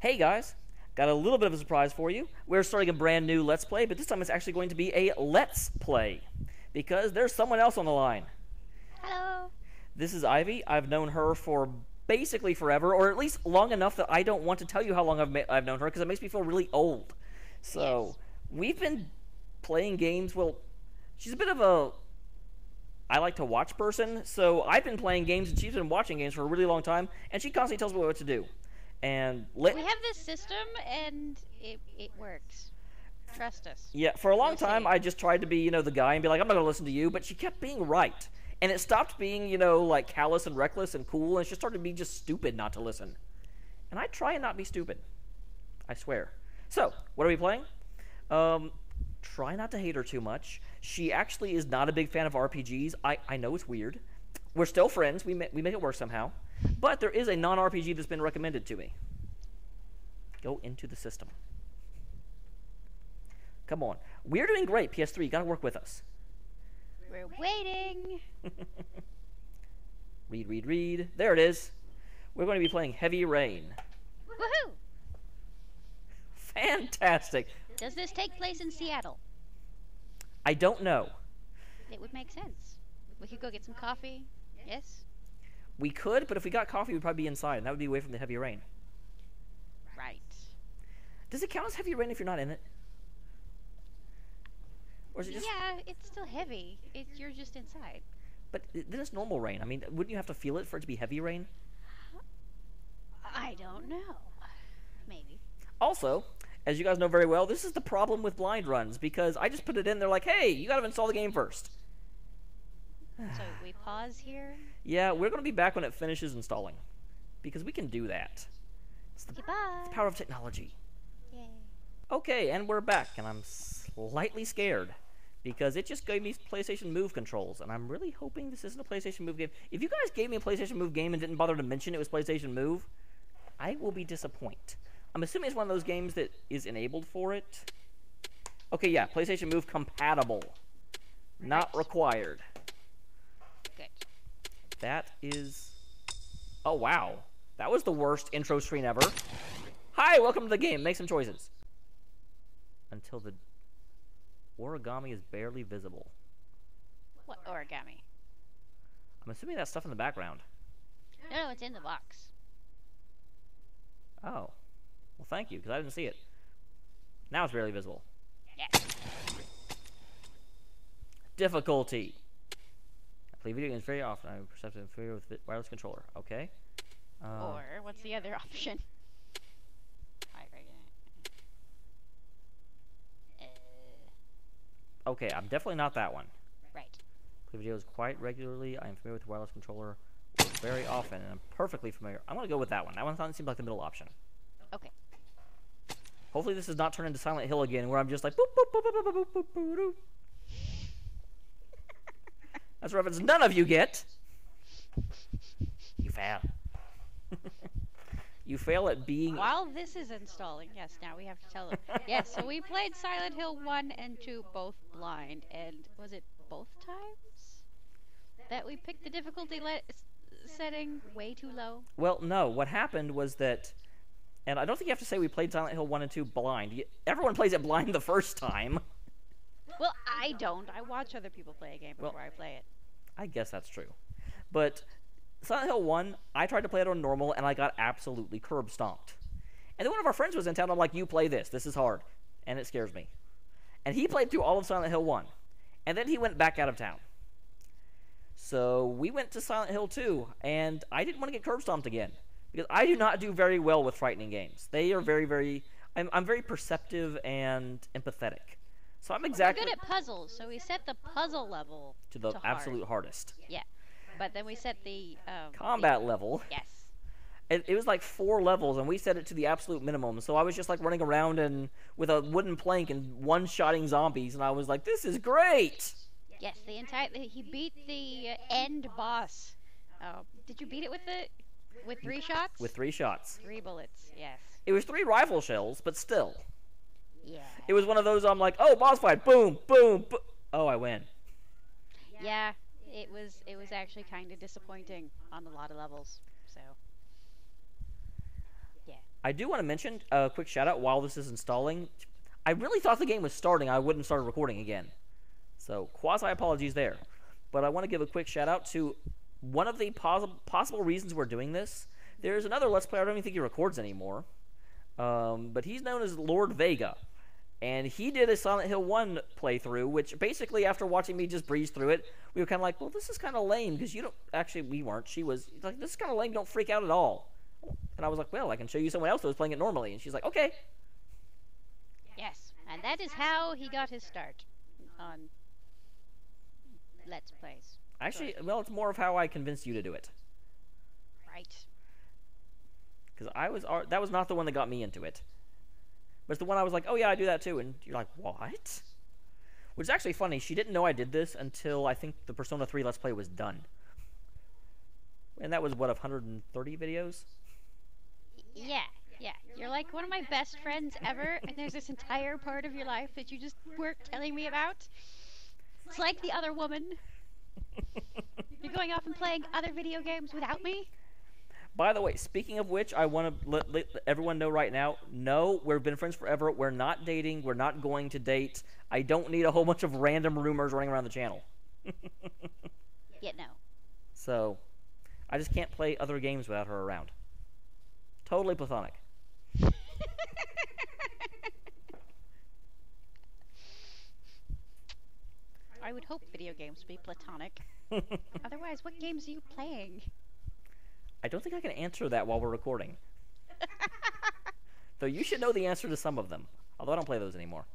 Hey guys, got a little bit of a surprise for you. We're starting a brand new Let's Play, but this time it's actually going to be a Let's Play. Because there's someone else on the line. Hello. This is Ivy. I've known her for basically forever, or at least long enough that I don't want to tell you how long I've known her, because it makes me feel really old. So, Yes. we've been playing games, well, she's a bit of a I like to watch person, so I've been playing games and she's been watching games for a really long time, and she constantly tells me what to do. And We have this system and it works. Trust us. yeah, for a long You'll time see. I just tried to be, the guy and be like, I'm not gonna listen to you, but she kept being right. And it stopped being, like callous and reckless and cool, and it just started to be just stupid not to listen. And I try and not be stupid. I swear. So, what are we playing? Try not to hate her too much. She actually is not a big fan of RPGs. I know it's weird. We're still friends. We make it work somehow. But there is a non-RPG that's been recommended to me. Go into the system. Come on. We're doing great, PS3. You gotta work with us. We're waiting. Read. There it is. We're going to be playing Heavy Rain. Woohoo! Fantastic. Does this take place in Seattle? I don't know. It would make sense. We could go get some coffee. Yes? We could, but if we got coffee, we'd probably be inside, and that would be away from the heavy rain. Right. Does it count as heavy rain if you're not in it? Or is it just... Yeah, it's still heavy. You're just inside. But then it's normal rain. I mean, wouldn't you have to feel it for it to be heavy rain? I don't know. Maybe. Also, as you guys know very well, this is the problem with blind runs, because I just put it in, they're like, hey, you gotta install the game first. So we pause here. Yeah, we're gonna be back when it finishes installing. Because we can do that. It's the Goodbye. power of technology. Yay. Okay, and we're back, and I'm slightly scared. Because it just gave me PlayStation Move controls, and I'm really hoping this isn't a PlayStation Move game. If you guys gave me a PlayStation Move game and didn't bother to mention it was PlayStation Move, I will be disappointed. I'm assuming it's one of those games that is enabled for it. Okay, yeah, PlayStation Move compatible. Not required. Good. That is... Oh, wow. That was the worst intro screen ever. Hi, welcome to the game. Make some choices. Until the origami is barely visible. What origami? I'm assuming that's stuff in the background. No, it's in the box. Oh. Well, thank you, because I didn't see it. Now it's barely visible. Yes. Difficulty. I play video games very often. I'm perceptive and familiar with wireless controller. Okay. Or what's the other option? Okay, I'm definitely not that one. Right. Play videos quite regularly. I am familiar with the wireless controller very often, and I'm perfectly familiar. I'm going to go with that one. That one seems like the middle option. Okay. Hopefully this does not turn into Silent Hill again, where I'm just like boop boop boop boop boop boop boop boop boop. That's a reference none of you get. You fail. You fail at being... While this is installing, yes, now we have to tell them. Yes, so we played Silent Hill 1 and 2 both blind, and was it both times that we picked the difficulty setting way too low? Well, no. What happened was that... And I don't think you have to say we played Silent Hill 1 and 2 blind. Everyone plays it blind the first time. Well, I don't. I watch other people play a game before I play it. I guess that's true. But Silent Hill 1, I tried to play it on normal, and I got absolutely curb stomped. And then one of our friends was in town, I'm like, you play this. This is hard. And it scares me. And he played through all of Silent Hill 1. And then he went back out of town. So we went to Silent Hill 2, and I didn't want to get curb stomped again. Because I do not do very well with frightening games. They are very, very... I'm very perceptive and empathetic. So I'm exactly... We're good at puzzles, so we set the puzzle level to the absolute hard. hardest. Yeah. But then we set the... combat level. Yes. It was like 4 levels, and we set it to the absolute minimum. So I was just like running around and with a wooden plank and one-shotting zombies, and I was like, this is great! Yes, he beat the end boss. Did you beat it with 3 shots? With 3 shots. 3 bullets, yes. It was 3 rifle shells, but still. Yeah. It was one of those I'm like, oh, boss fight, boom, boom, boom. Oh, I win. Yeah, it was actually kind of disappointing on a lot of levels. So, yeah. I do want to mention a quick shout out while this is installing. I really thought the game was starting. I wouldn't start recording again. So quasi apologies there. But I want to give a quick shout out to one of the possible reasons we're doing this. There's another Let's Player, I don't even think he records anymore. But he's known as Lord Vega. And he did a Silent Hill 1 playthrough, which basically after watching me just breeze through it, we were kind of like, well, this is kind of lame, because you don't... Actually, we weren't. She was like, this is kind of lame, don't freak out at all. And I was like, well, I can show you someone else that was playing it normally. And she's like, okay. Yes, and that is how he got his start on Let's Plays. Actually, well, it's more of how I convinced you to do it. Right. Because that was not the one that got me into it. But it's the one I was like, oh yeah, I do that too. And you're like, what? Which is actually funny. She didn't know I did this until I think the Persona 3 Let's Play was done. And that was, what, 130 videos? Yeah. You're like one of my best friends ever, and there's this entire part of your life that you just weren't telling me about. It's like the other woman. You're going off and playing other video games without me? By the way, speaking of which, I want to let everyone know right now, no, we've been friends forever. We're not dating. We're not going to date. I don't need a whole bunch of random rumors running around the channel. Yeah, no. So, I just can't play other games without her around. Totally platonic. I would hope video games would be platonic. Otherwise, what games are you playing? I don't think I can answer that while we're recording. Though you should know the answer to some of them. Although I don't play those anymore.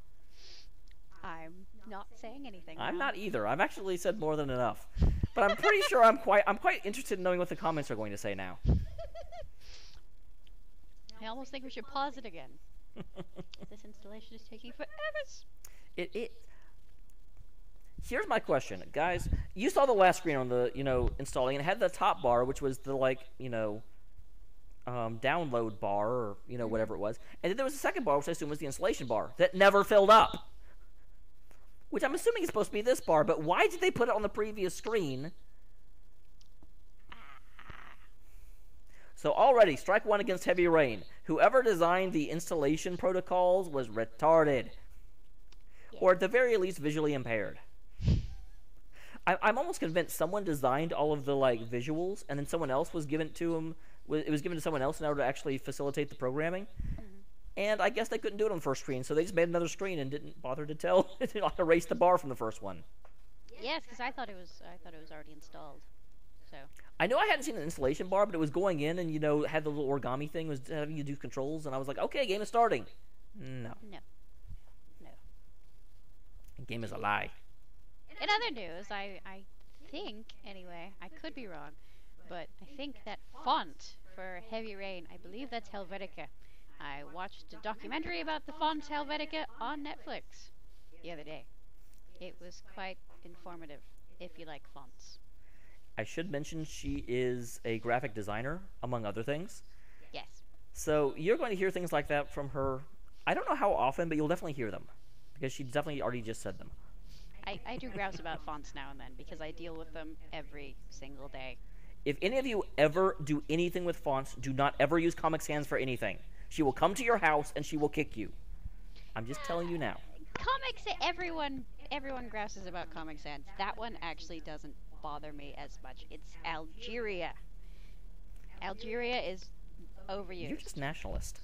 I'm not saying anything. I'm not either. I've actually said more than enough. But I'm pretty sure I'm quite interested in knowing what the comments are going to say now. I almost think we should pause it again. This installation is taking forever. Here's my question, guys. You saw the last screen on the, installing, and it had the top bar, which was the, download bar, or, whatever it was. And then there was a second bar, which I assume was the installation bar, that never filled up. Which I'm assuming is supposed to be this bar, but why did they put it on the previous screen? So already, strike one against Heavy Rain. Whoever designed the installation protocols was retarded. Yeah. Or at the very least, visually impaired. I'm almost convinced someone designed all of the visuals, and then someone else was given to them. It was given to someone else in order to actually facilitate the programming. Mm-hmm. And I guess they couldn't do it on the first screen, so they just made another screen and didn't bother to erase the bar from the first one. Yes, because I thought it was already installed. So I know I hadn't seen an installation bar, but it was going in and had the little origami thing, was having you do controls, and I was like, okay, game is starting. No. The game is a lie. In other news, I think, anyway, I could be wrong, but I think that font for Heavy Rain, I believe that's Helvetica. I watched a documentary about the font Helvetica on Netflix the other day. It was quite informative, if you like fonts. I should mention she is a graphic designer, among other things. Yes. So you're going to hear things like that from her. I don't know how often, but you'll definitely hear them, because she definitely already just said them. I do grouse about fonts now and then, because I deal with them every single day. If any of you ever do anything with fonts, do not ever use Comic Sans for anything. She will come to your house and she will kick you. I'm just telling you now. Comics, everyone grouses about Comic Sans. That one actually doesn't bother me as much. It's Algeria. Algeria is overused. You're just nationalist.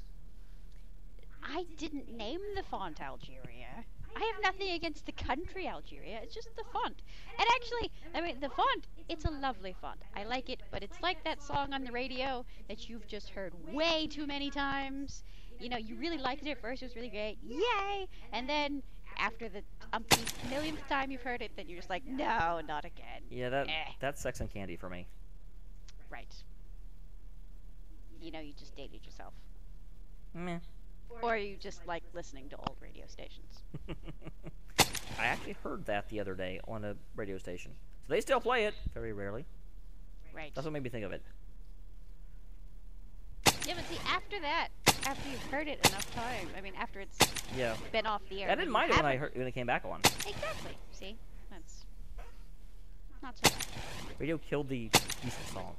I didn't name the font Algeria. I have nothing against the country Algeria. It's just the font. And actually, I mean, the font, it's a lovely font. I like it, but it's like that song on the radio that you've just heard way too many times. You really liked it at first. It was really great. Yay! And then after the millionth time you've heard it, then you're just like, no, not again. Yeah, that's Sex and Candy for me. Right. You just dated yourself. Meh. Or you just like listening to old radio stations. I actually heard that the other day on a radio station. So they still play it, very rarely. Right. That's what made me think of it. Yeah, but see, after you've heard it enough time, I mean, after it's been off the air. I didn't mind it when it came back on. Exactly. See? That's not so bad. Radio killed the decent song.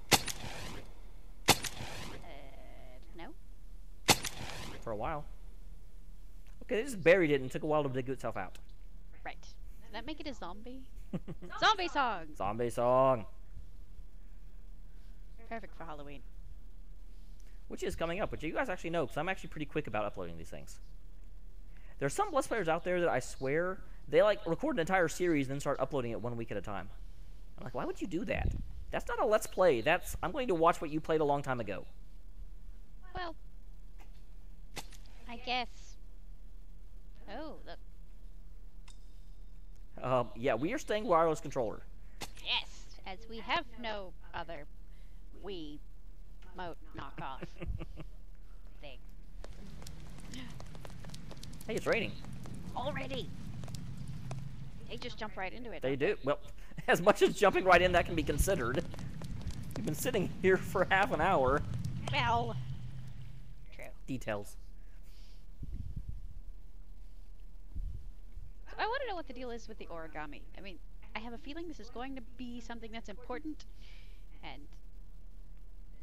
No? for a while. Okay, they just buried it and took a while to dig itself out. Right. Does that make it a zombie? Zombie song! Zombie song. Perfect for Halloween. Which is coming up, which you guys actually know, because I'm actually pretty quick about uploading these things. There's some Let's Players out there that I swear, they like record an entire series and then start uploading it 1 week at a time. I'm like, why would you do that? That's not a Let's Play. That's, I'm going to watch what you played a long time ago. Well, I guess. Oh, look. Yeah, we are staying wireless controller. Yes, as we have no other Wii mote knockoff thing. Hey, it's raining. Already. They just jump right into it. They do. Well, as much as jumping right in, that can be considered. We've been sitting here for half an hour. Well, true. Details. So I want to know what the deal is with the origami. I mean, I have a feeling this is going to be something that's important, and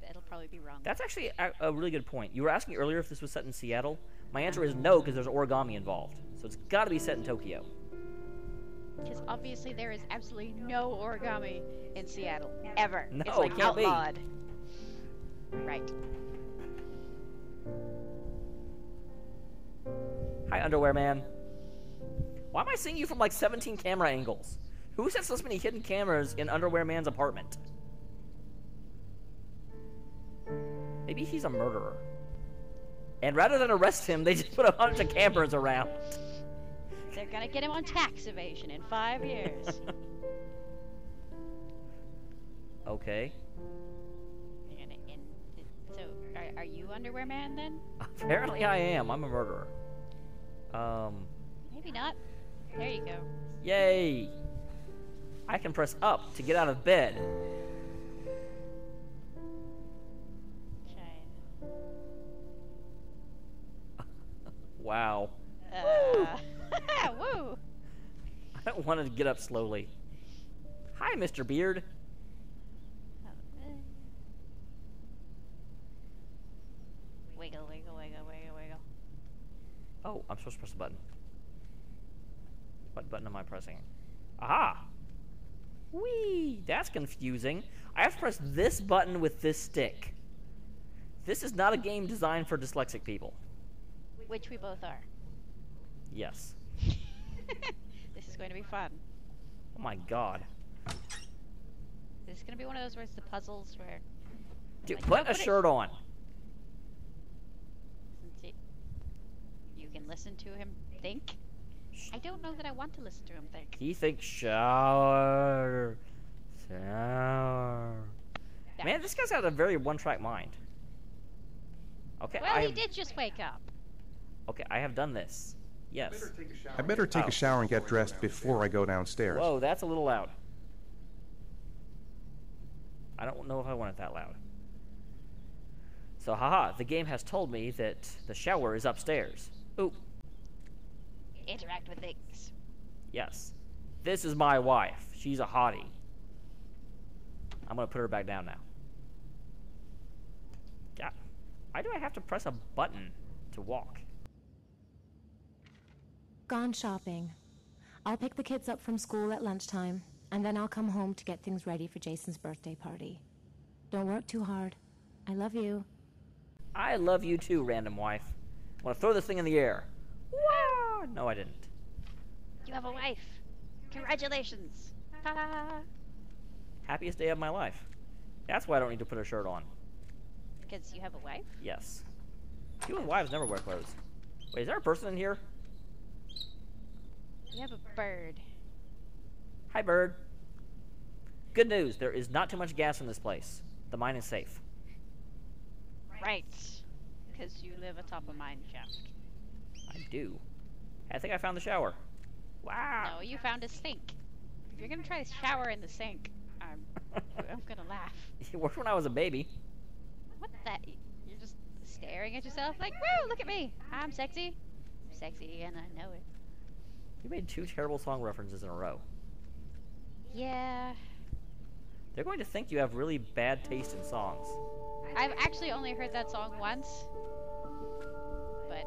it'll probably be wrong. That's actually a really good point. You were asking earlier if this was set in Seattle. My answer is no, because there's origami involved. So it's got to be set in Tokyo. Because obviously there is absolutely no origami in Seattle. Ever. No, it's like it can't be. outlawed. Right. Hi, Underwear Man. Why am I seeing you from like 17 camera angles? Who sets this many hidden cameras in Underwear Man's apartment? Maybe he's a murderer. And rather than arrest him, they just put a bunch of cameras around. They're gonna get him on tax evasion in 5 years. Okay. So, are you Underwear Man then? Apparently I am. I'm a murderer. Maybe not. There you go. Yay! I can press up to get out of bed. Wow. Woo! I don't want to get up slowly. Hi, Mr. Beard. Wiggle, wiggle, wiggle, wiggle, wiggle. Oh, I'm supposed to press the button. What button am I pressing? Aha! Whee! That's confusing. I have to press this button with this stick. This is not a game designed for dyslexic people. Which we both are. Yes. This is going to be fun. Oh my god. This is going to be one of those where it's the puzzles where... Dude, like, put a shirt on. You can listen to him think. I don't know that I want to listen to him think. He thinks shower. Shower. Yeah. Man, this guy's got a very one-track mind. Okay, Well, he did just wake up. Okay, I have done this. Yes. I better take Oh. a shower and get dressed before I go downstairs. Whoa, that's a little loud. I don't know if I want it that loud. So, haha, the game has told me that the shower is upstairs. Ooh, Interact with things. yes. This is my wife. She's a hottie. I'm gonna put her back down now. God, why do I have to press a button to walk? Gone shopping. I'll pick the kids up from school at lunchtime, and then I'll come home to get things ready for Jason's birthday party. Don't work too hard. I love you. I love you too, random wife. I want to throw this thing in the air. Wow! No, I didn't. You have a wife. Congratulations. Ta-da. Happiest day of my life. That's why I don't need to put a shirt on. Because you have a wife? Yes. You and wives never wear clothes. Wait, is there a person in here? You have a bird. Hi, bird. Good news. There is not too much gas in this place. The mine is safe. Right. Because you live atop a mine shaft. I do. I think I found the shower. Wow. No, you found a sink. If you're gonna try to shower in the sink, I'm gonna laugh. It worked when I was a baby. What the? You're just staring at yourself like, woo, look at me. I'm sexy. I'm sexy and I know it. You made 2 terrible song references in a row. Yeah. They're going to think you have really bad taste in songs. I've actually only heard that song once. But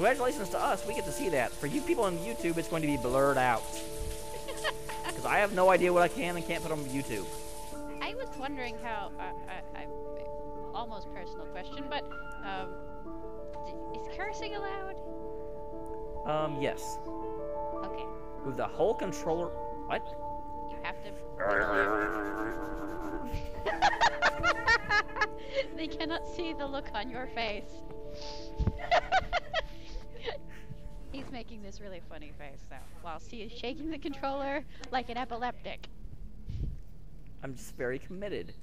congratulations to us. We get to see that. For you people on YouTube, it's going to be blurred out. Because I have no idea what I can and can't put on YouTube. I was wondering how. Almost personal question, but is cursing allowed? Yes. Okay. With the whole controller. What? You have to. They cannot see the look on your face. He's making this really funny face though, whilst he is shaking the controller like an epileptic. I'm just very committed.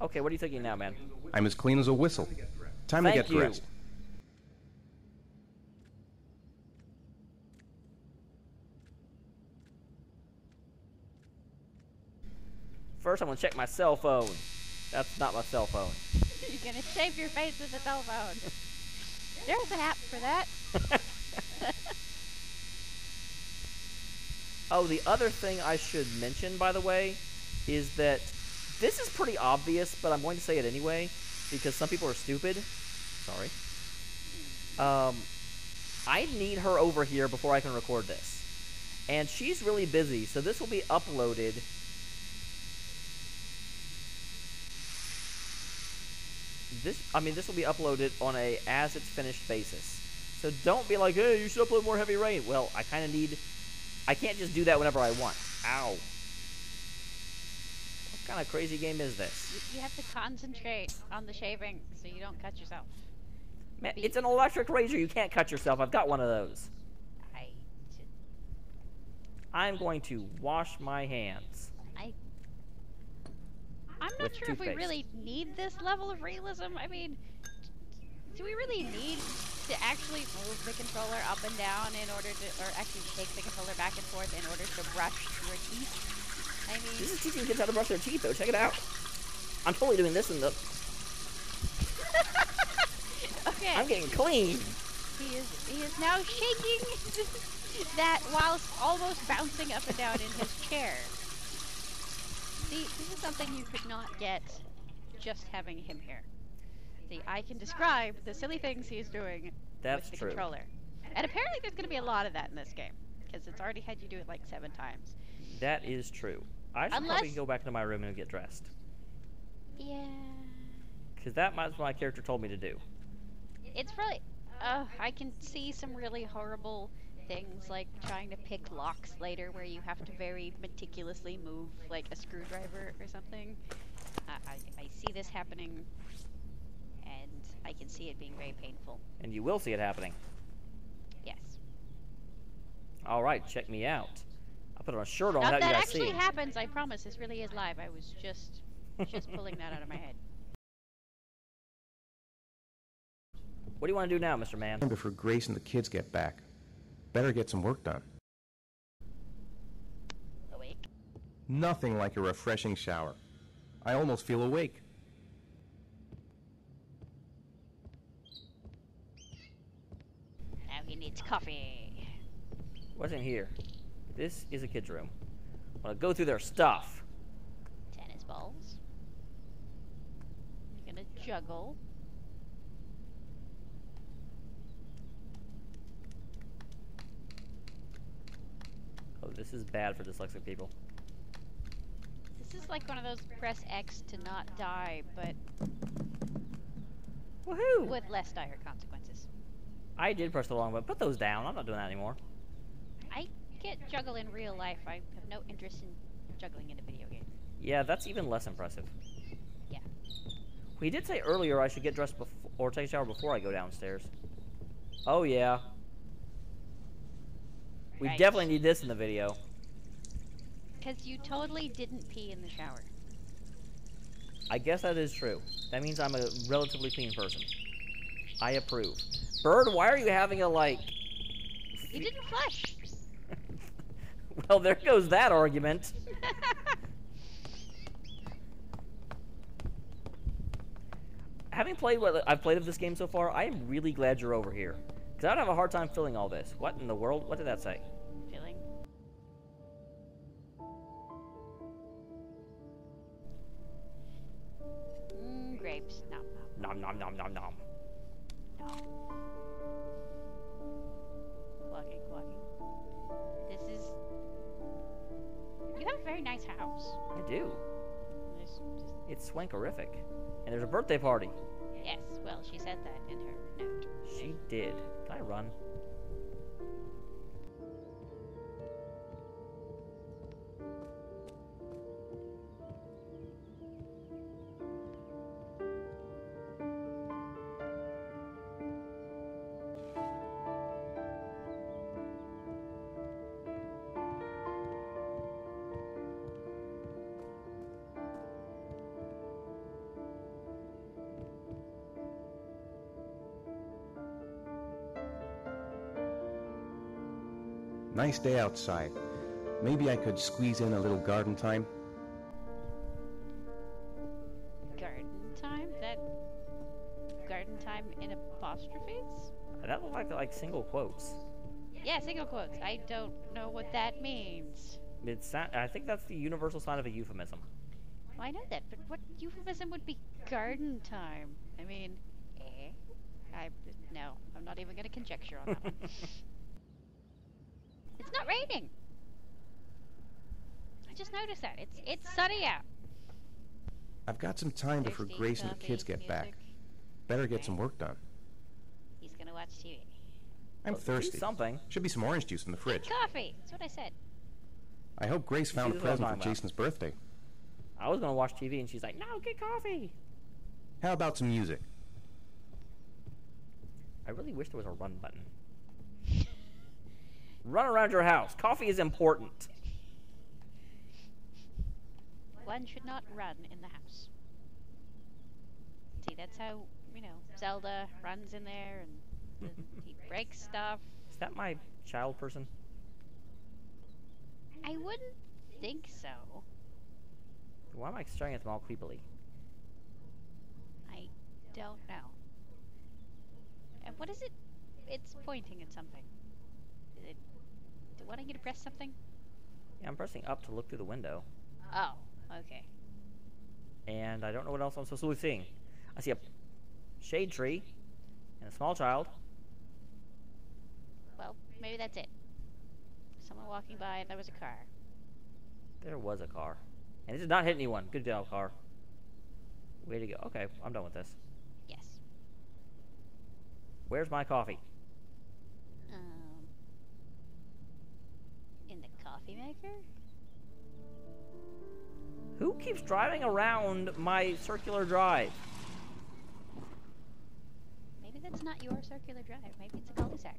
Okay, what are you thinking now, man? I'm as clean as a whistle. Time Thank to get you. dressed. First, I'm going to check my cell phone. That's not my cell phone. You're gonna shave your face with a cell phone. There's an app for that. Oh, the other thing I should mention, by the way, is that this is pretty obvious, but I'm going to say it anyway, because some people are stupid. Sorry. I need her over here before I can record this. And she's really busy, so this will be uploaded. This will be uploaded on a as it's finished basis. So don't be like, hey, you should upload more Heavy Rain. Well, I kind of need... I can't just do that whenever I want. Ow. What kind of crazy game is this? You have to concentrate on the shaving so you don't cut yourself. Man, it's an electric razor. You can't cut yourself. I've got one of those. I'm going to wash my hands. I'm not with sure if we toothpaste. really need this level of realism. I mean, do we really need to actually move the controller up and down in order to, or actually shake the controller back and forth in order to brush your teeth? I mean, This is teaching kids how to brush their teeth, though. Check it out. I'm totally doing this in the... okay. I'm getting clean. He is now shaking that whilst almost bouncing up and down in his chair. See, this is something you could not get just having him here. See, I can describe the silly things he's doing That's with the true. controller. And apparently there's going to be a lot of that in this game, because it's already had you do it like 7 times. That is true. I should probably go back into my room and get dressed. Yeah. Because that's what my character told me to do. It's probably... I can see some really horrible things, like trying to pick locks later where you have to very meticulously move, like, a screwdriver or something. I see this happening, and I can see it being very painful. And you will see it happening. Yes. Alright, check me out. I'll put on a shirt on Now, without you that guys actually seeing. happens, I promise. This really is live. I was just pulling that out of my head. What do you want to do now, Mr. Man? Before Grace and the kids get back. Better get some work done. Awake. Nothing like a refreshing shower. I almost feel awake. Now he needs coffee. What's in here? This is a kid's room. I want to go through their stuff. Tennis balls. You're gonna juggle. Oh, this is bad for dyslexic people. This is like one of those press X to not die, but Woohoo! with less dire consequences. I did press the wrong button. Put those down. I'm not doing that anymore. I can't juggle in real life. I have no interest in juggling in a video game. Yeah, that's even less impressive. Yeah. We did say earlier I should get dressed before, or take a shower before I go downstairs. Oh, yeah. We Right. definitely need this in the video. Because you totally didn't pee in the shower. I guess that is true. That means I'm a relatively clean person. I approve. Bird, why are you having a, like... You didn't flush! Well, there goes that argument. Having played what I've played of this game so far, I am really glad you're over here. Because I'd have a hard time filling all this. What in the world? What did that say? Filling. Grapes. Nom nom. Nom nom nom nom nom. Nom. very nice house. I do. There's just, It's swankerific. And there's a birthday party. yes, well, she said that in her note. She did. Can I run? Nice day outside. Maybe I could squeeze in a little garden time. Garden time? That garden time in apostrophes? That looked like single quotes. Yeah, single quotes. I don't know what that means. I think that's the universal sign of a euphemism. Well, I know that, but what euphemism would be garden time? I mean, no, I'm not even going to conjecture on that one. It's not raining. I just noticed that. It's sunny out. I've got some time before Thirsty, Grace and the coffee, kids get back. music. Better get some work done. He's gonna watch TV. I'm Well, do thirsty. something. Should be some orange juice in the fridge. Coffee. That's what I said. I hope Grace found a this is what I'm present for talking about. Jason's birthday. I was gonna watch TV and she's like, "No, get coffee." How about some music? I really wish there was a run button. Run around your house. Coffee is important. One should not run in the house. See, that's how, Zelda runs in there and he breaks stuff. Is that my child person? I wouldn't think so. Why am I staring at them all creepily? I don't know. And what is it? It's pointing at something. Is it wanting you to press something? Yeah, I'm pressing up to look through the window. Oh, okay. And I don't know what else I'm supposed to be seeing. I see a shade tree and a small child. Well, maybe that's it. Someone walking by and there was a car. There was a car. And it did not hit anyone. Good job, car. Way to go. Okay, I'm done with this. Yes. Where's my coffee? In the coffee maker? Who keeps driving around my circular drive? Maybe that's not your circular drive. Maybe it's a cul-de-sac.